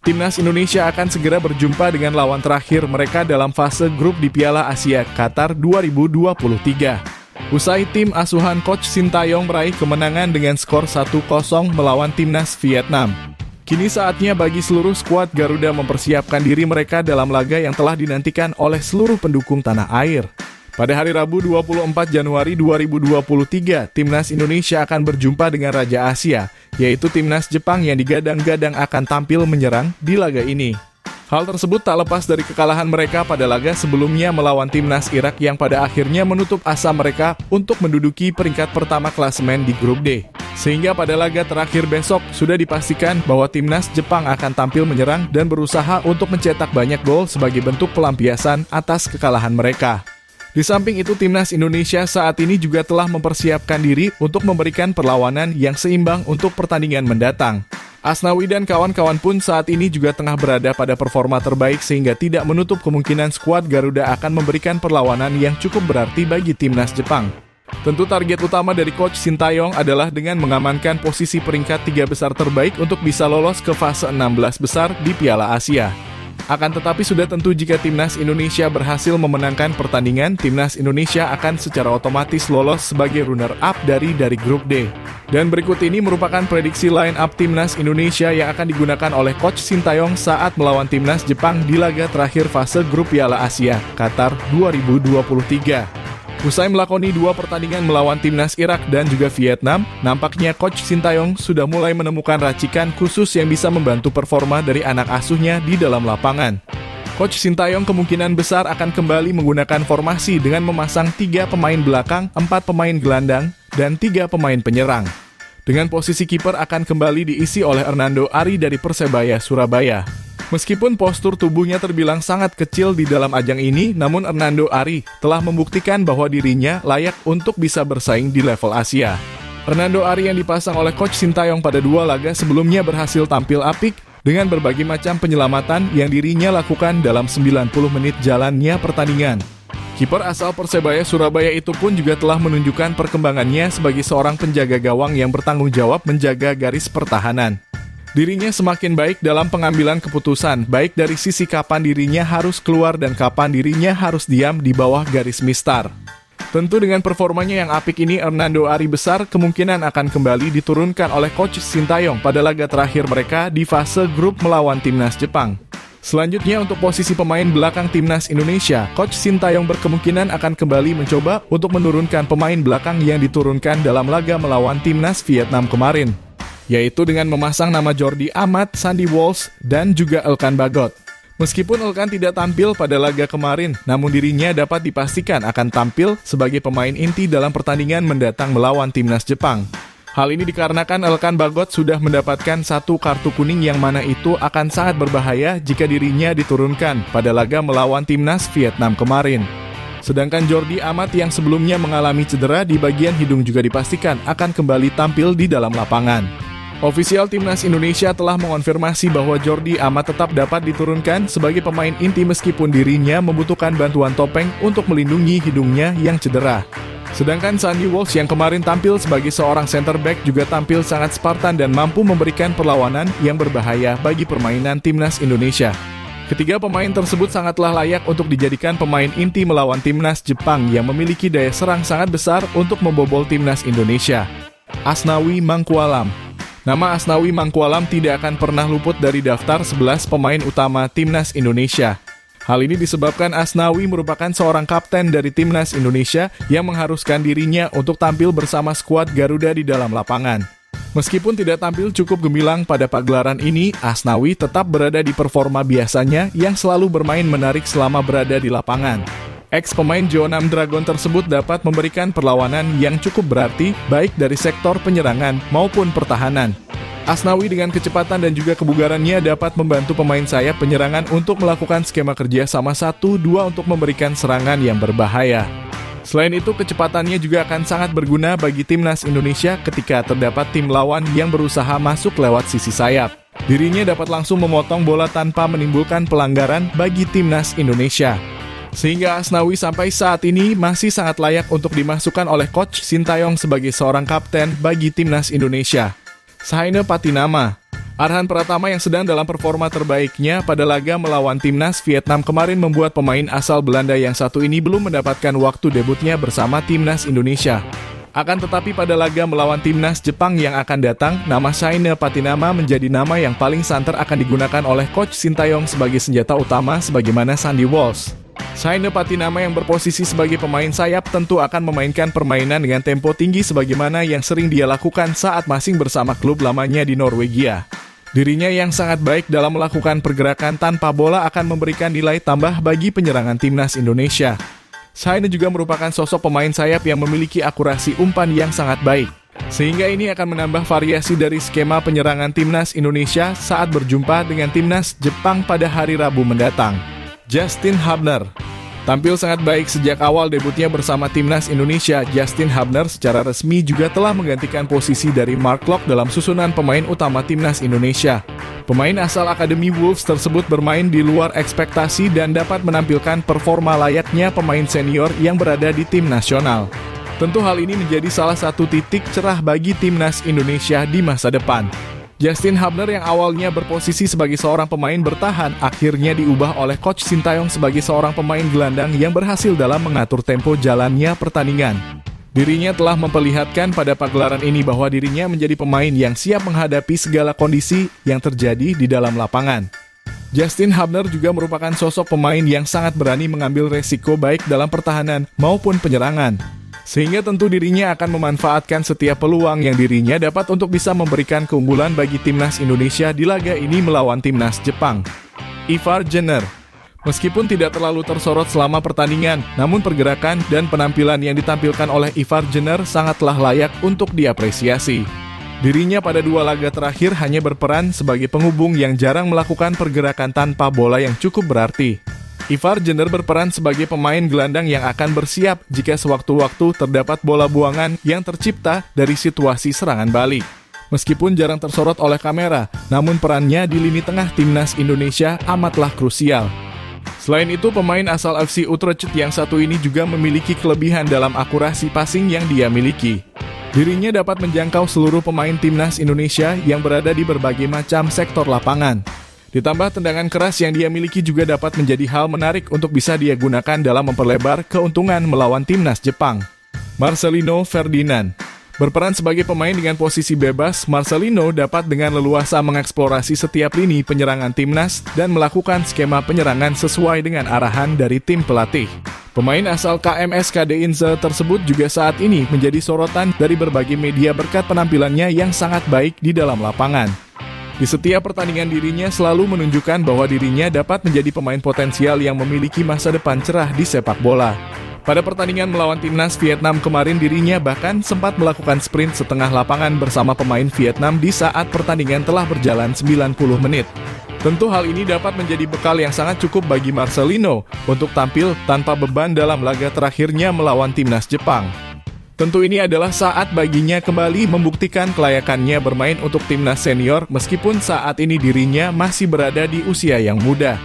Timnas Indonesia akan segera berjumpa dengan lawan terakhir mereka dalam fase grup di Piala Asia Qatar 2023. Usai tim asuhan Coach Sintayong meraih kemenangan dengan skor 1-0 melawan timnas Vietnam. Kini saatnya bagi seluruh skuad Garuda mempersiapkan diri mereka dalam laga yang telah dinantikan oleh seluruh pendukung tanah air. Pada hari Rabu 24 Januari 2023, Timnas Indonesia akan berjumpa dengan Raja Asia, yaitu Timnas Jepang yang digadang-gadang akan tampil menyerang di laga ini. Hal tersebut tak lepas dari kekalahan mereka pada laga sebelumnya melawan Timnas Irak yang pada akhirnya menutup asa mereka untuk menduduki peringkat pertama klasemen di grup D. Sehingga pada laga terakhir besok sudah dipastikan bahwa Timnas Jepang akan tampil menyerang dan berusaha untuk mencetak banyak gol sebagai bentuk pelampiasan atas kekalahan mereka. Di samping itu, Timnas Indonesia saat ini juga telah mempersiapkan diri untuk memberikan perlawanan yang seimbang untuk pertandingan mendatang. Asnawi dan kawan-kawan pun saat ini juga tengah berada pada performa terbaik sehingga tidak menutup kemungkinan skuad Garuda akan memberikan perlawanan yang cukup berarti bagi Timnas Jepang. Tentu target utama dari Coach Sintayong adalah dengan mengamankan posisi peringkat 3 besar terbaik untuk bisa lolos ke fase 16 besar di Piala Asia. Akan tetapi sudah tentu jika Timnas Indonesia berhasil memenangkan pertandingan, Timnas Indonesia akan secara otomatis lolos sebagai runner-up dari grup D. Dan berikut ini merupakan prediksi line-up Timnas Indonesia yang akan digunakan oleh Coach Sintayong saat melawan Timnas Jepang di laga terakhir fase grup Piala Asia Qatar 2023. Usai melakoni 2 pertandingan melawan Timnas Irak dan juga Vietnam, nampaknya Coach Sintayong sudah mulai menemukan racikan khusus yang bisa membantu performa dari anak asuhnya di dalam lapangan. Coach Sintayong kemungkinan besar akan kembali menggunakan formasi dengan memasang 3 pemain belakang, 4 pemain gelandang, dan 3 pemain penyerang. Dengan posisi kiper akan kembali diisi oleh Hernando Ari dari Persebaya Surabaya. Meskipun postur tubuhnya terbilang sangat kecil di dalam ajang ini, namun Hernando Ari telah membuktikan bahwa dirinya layak untuk bisa bersaing di level Asia. Hernando Ari yang dipasang oleh Coach Sintayong pada 2 laga sebelumnya berhasil tampil apik dengan berbagai macam penyelamatan yang dirinya lakukan dalam 90 menit jalannya pertandingan. Kiper asal Persebaya Surabaya itu pun juga telah menunjukkan perkembangannya sebagai seorang penjaga gawang yang bertanggung jawab menjaga garis pertahanan. Dirinya semakin baik dalam pengambilan keputusan, baik dari sisi kapan dirinya harus keluar dan kapan dirinya harus diam di bawah garis mistar. Tentu dengan performanya yang apik ini, Hernando Ari besar kemungkinan akan kembali diturunkan oleh Coach Sintayong pada laga terakhir mereka di fase grup melawan Timnas Jepang. Selanjutnya untuk posisi pemain belakang Timnas Indonesia, Coach Sintayong berkemungkinan akan kembali mencoba untuk menurunkan pemain belakang yang diturunkan dalam laga melawan Timnas Vietnam kemarin, yaitu dengan memasang nama Jordi Amat, Sandy Walsh, dan juga Elkan Bagot. Meskipun Elkan tidak tampil pada laga kemarin, namun dirinya dapat dipastikan akan tampil sebagai pemain inti dalam pertandingan mendatang melawan Timnas Jepang. Hal ini dikarenakan Elkan Bagot sudah mendapatkan 1 kartu kuning yang mana itu akan sangat berbahaya jika dirinya diturunkan pada laga melawan Timnas Vietnam kemarin. Sedangkan Jordi Amat yang sebelumnya mengalami cedera di bagian hidung juga dipastikan akan kembali tampil di dalam lapangan. Ofisial Timnas Indonesia telah mengonfirmasi bahwa Jordi Amat tetap dapat diturunkan sebagai pemain inti meskipun dirinya membutuhkan bantuan topeng untuk melindungi hidungnya yang cedera. Sedangkan Sandy Walsh yang kemarin tampil sebagai seorang center back juga tampil sangat Spartan dan mampu memberikan perlawanan yang berbahaya bagi permainan Timnas Indonesia. Ketiga pemain tersebut sangatlah layak untuk dijadikan pemain inti melawan Timnas Jepang yang memiliki daya serang sangat besar untuk membobol Timnas Indonesia. Asnawi Mangkualam. Nama Asnawi Mangkualam tidak akan pernah luput dari daftar 11 pemain utama Timnas Indonesia. Hal ini disebabkan Asnawi merupakan seorang kapten dari Timnas Indonesia yang mengharuskan dirinya untuk tampil bersama skuad Garuda di dalam lapangan. Meskipun tidak tampil cukup gemilang pada pagelaran ini, Asnawi tetap berada di performa biasanya yang selalu bermain menarik selama berada di lapangan. Ex-pemain Jeonnam Dragon tersebut dapat memberikan perlawanan yang cukup berarti baik dari sektor penyerangan maupun pertahanan. Asnawi dengan kecepatan dan juga kebugarannya dapat membantu pemain sayap penyerangan untuk melakukan skema kerja sama 1-2 untuk memberikan serangan yang berbahaya. Selain itu, kecepatannya juga akan sangat berguna bagi Timnas Indonesia ketika terdapat tim lawan yang berusaha masuk lewat sisi sayap. Dirinya dapat langsung memotong bola tanpa menimbulkan pelanggaran bagi Timnas Indonesia. Sehingga Asnawi sampai saat ini masih sangat layak untuk dimasukkan oleh Coach Sintayong sebagai seorang kapten bagi Timnas Indonesia. Sahaine Patinama. Arhan Pratama yang sedang dalam performa terbaiknya pada laga melawan timnas Vietnam kemarin membuat pemain asal Belanda yang satu ini belum mendapatkan waktu debutnya bersama timnas Indonesia. Akan tetapi pada laga melawan timnas Jepang yang akan datang, nama Saina Patinama menjadi nama yang paling santer akan digunakan oleh Coach Sintayong sebagai senjata utama sebagaimana Sandy Walsh. Saina Patinama yang berposisi sebagai pemain sayap tentu akan memainkan permainan dengan tempo tinggi sebagaimana yang sering dia lakukan saat masing bersama klub lamanya di Norwegia. Dirinya yang sangat baik dalam melakukan pergerakan tanpa bola akan memberikan nilai tambah bagi penyerangan timnas Indonesia. Saina juga merupakan sosok pemain sayap yang memiliki akurasi umpan yang sangat baik. Sehingga ini akan menambah variasi dari skema penyerangan timnas Indonesia saat berjumpa dengan timnas Jepang pada hari Rabu mendatang. Justin Hubner tampil sangat baik sejak awal debutnya bersama timnas Indonesia. Justin Hubner secara resmi juga telah menggantikan posisi dari Mark Locke dalam susunan pemain utama timnas Indonesia. Pemain asal Akademi Wolves tersebut bermain di luar ekspektasi dan dapat menampilkan performa layaknya pemain senior yang berada di tim nasional. Tentu hal ini menjadi salah satu titik cerah bagi timnas Indonesia di masa depan. Justin Hubner yang awalnya berposisi sebagai seorang pemain bertahan, akhirnya diubah oleh Coach Sintayong sebagai seorang pemain gelandang yang berhasil dalam mengatur tempo jalannya pertandingan. Dirinya telah memperlihatkan pada pagelaran ini bahwa dirinya menjadi pemain yang siap menghadapi segala kondisi yang terjadi di dalam lapangan. Justin Hubner juga merupakan sosok pemain yang sangat berani mengambil resiko baik dalam pertahanan maupun penyerangan. Sehingga tentu dirinya akan memanfaatkan setiap peluang yang dirinya dapat untuk bisa memberikan keunggulan bagi timnas Indonesia di laga ini melawan timnas Jepang. Ivar Jenner meskipun tidak terlalu tersorot selama pertandingan, namun pergerakan dan penampilan yang ditampilkan oleh Ivar Jenner sangatlah layak untuk diapresiasi. Dirinya pada 2 laga terakhir hanya berperan sebagai penghubung yang jarang melakukan pergerakan tanpa bola yang cukup berarti. Ivar Jenner berperan sebagai pemain gelandang yang akan bersiap jika sewaktu-waktu terdapat bola buangan yang tercipta dari situasi serangan balik. Meskipun jarang tersorot oleh kamera, namun perannya di lini tengah timnas Indonesia amatlah krusial. Selain itu, pemain asal FC Utrecht yang satu ini juga memiliki kelebihan dalam akurasi passing yang dia miliki. Dirinya dapat menjangkau seluruh pemain timnas Indonesia yang berada di berbagai macam sektor lapangan. Ditambah tendangan keras yang dia miliki juga dapat menjadi hal menarik untuk bisa dia gunakan dalam memperlebar keuntungan melawan timnas Jepang. Marcelino Ferdinand berperan sebagai pemain dengan posisi bebas. Marcelino dapat dengan leluasa mengeksplorasi setiap lini penyerangan timnas dan melakukan skema penyerangan sesuai dengan arahan dari tim pelatih. Pemain asal KMS KD Inze tersebut juga saat ini menjadi sorotan dari berbagai media berkat penampilannya yang sangat baik di dalam lapangan. Di setiap pertandingan dirinya selalu menunjukkan bahwa dirinya dapat menjadi pemain potensial yang memiliki masa depan cerah di sepak bola. Pada pertandingan melawan timnas Vietnam kemarin dirinya bahkan sempat melakukan sprint setengah lapangan bersama pemain Vietnam di saat pertandingan telah berjalan 90 menit. Tentu hal ini dapat menjadi bekal yang sangat cukup bagi Marcelino untuk tampil tanpa beban dalam laga terakhirnya melawan timnas Jepang. Tentu ini adalah saat baginya kembali membuktikan kelayakannya bermain untuk timnas senior meskipun saat ini dirinya masih berada di usia yang muda.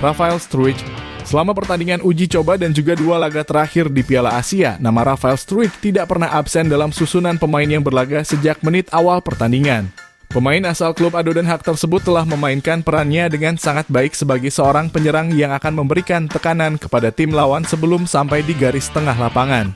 Rafael Struijk selama pertandingan uji coba dan juga 2 laga terakhir di Piala Asia, nama Rafael Struijk tidak pernah absen dalam susunan pemain yang berlaga sejak menit awal pertandingan. Pemain asal klub Ado Den Haag tersebut telah memainkan perannya dengan sangat baik sebagai seorang penyerang yang akan memberikan tekanan kepada tim lawan sebelum sampai di garis tengah lapangan.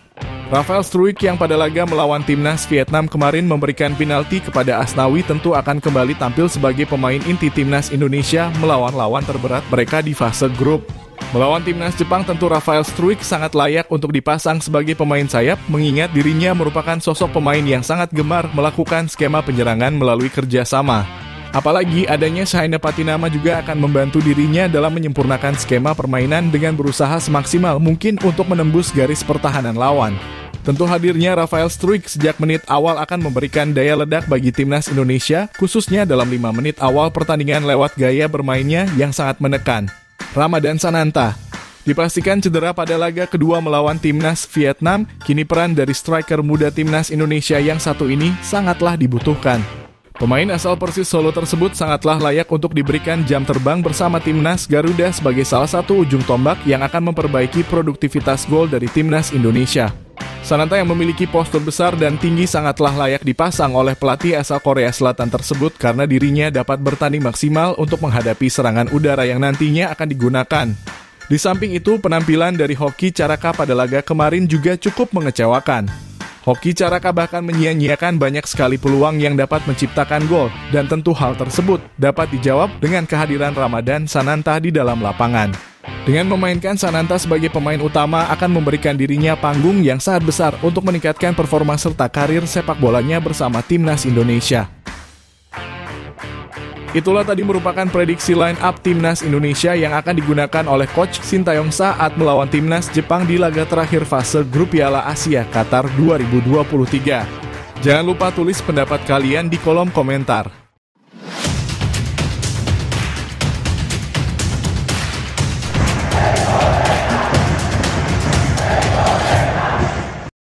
Rafael Struijk yang pada laga melawan timnas Vietnam kemarin memberikan penalti kepada Asnawi tentu akan kembali tampil sebagai pemain inti timnas Indonesia melawan lawan terberat mereka di fase grup. Melawan timnas Jepang tentu Rafael Struijk sangat layak untuk dipasang sebagai pemain sayap mengingat dirinya merupakan sosok pemain yang sangat gemar melakukan skema penyerangan melalui kerjasama. Apalagi adanya Saina Patinama juga akan membantu dirinya dalam menyempurnakan skema permainan dengan berusaha semaksimal mungkin untuk menembus garis pertahanan lawan. Tentu hadirnya Rafael Struijk sejak menit awal akan memberikan daya ledak bagi timnas Indonesia, khususnya dalam 5 menit awal pertandingan lewat gaya bermainnya yang sangat menekan. Ramadan Sananta dipastikan cedera pada laga kedua melawan timnas Vietnam, kini peran dari striker muda timnas Indonesia yang satu ini sangatlah dibutuhkan. Pemain asal Persis Solo tersebut sangatlah layak untuk diberikan jam terbang bersama timnas Garuda sebagai salah satu ujung tombak yang akan memperbaiki produktivitas gol dari timnas Indonesia. Sananta yang memiliki postur besar dan tinggi sangatlah layak dipasang oleh pelatih asal Korea Selatan tersebut karena dirinya dapat bertanding maksimal untuk menghadapi serangan udara yang nantinya akan digunakan. Di samping itu, penampilan dari Hoki Caraka pada laga kemarin juga cukup mengecewakan. Hoki Caraka bahkan menyia-nyiakan banyak sekali peluang yang dapat menciptakan gol, dan tentu hal tersebut dapat dijawab dengan kehadiran Ramadan Sananta di dalam lapangan. Dengan memainkan Sananta sebagai pemain utama akan memberikan dirinya panggung yang sangat besar untuk meningkatkan performa serta karir sepak bolanya bersama Timnas Indonesia. Itulah tadi merupakan prediksi line up Timnas Indonesia yang akan digunakan oleh Coach Sintayong saat melawan Timnas Jepang di laga terakhir fase grup Piala Asia Qatar 2023. Jangan lupa tulis pendapat kalian di kolom komentar.